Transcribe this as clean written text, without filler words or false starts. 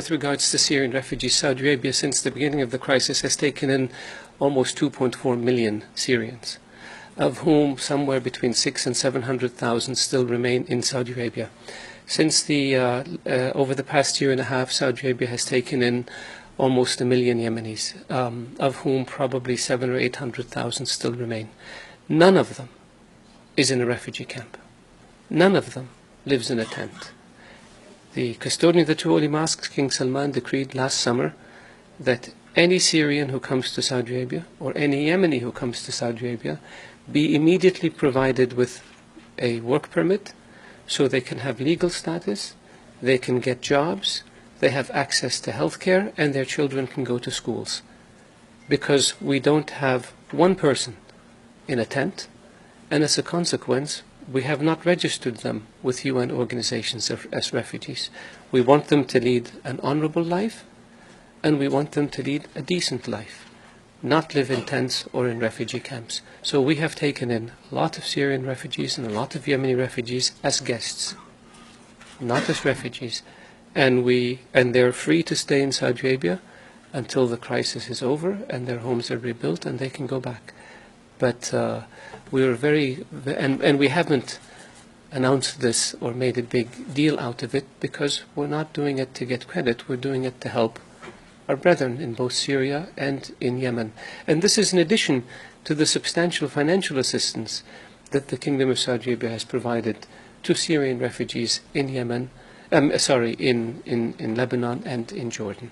With regards to Syrian refugees, Saudi Arabia, since the beginning of the crisis, has taken in almost 2.4 million Syrians, of whom somewhere between 600,000 and 700,000 still remain in Saudi Arabia. Since over the past year and a half, Saudi Arabia has taken in almost 1 million Yemenis, of whom probably 700,000 or 800,000 still remain. None of them is in a refugee camp. None of them lives in a tent. The custodian of the two holy mosques, King Salman, decreed last summer that any Syrian who comes to Saudi Arabia or any Yemeni who comes to Saudi Arabia be immediately provided with a work permit so they can have legal status, they can get jobs, they have access to health care, and their children can go to schools. Because we don't have one person in a tent, and as a consequence, we have not registered them with UN organizations as refugees. We want them to lead an honorable life, and we want them to lead a decent life, not live in tents or in refugee camps. So we have taken in a lot of Syrian refugees and a lot of Yemeni refugees as guests, not as refugees. And they're free to stay in Saudi Arabia until the crisis is over and their homes are rebuilt and they can go back. But we haven't announced this or made a big deal out of it because we're not doing it to get credit. We're doing it to help our brethren in both Syria and in Yemen. And this is in addition to the substantial financial assistance that the Kingdom of Saudi Arabia has provided to Syrian refugees in Yemen, in Lebanon and in Jordan.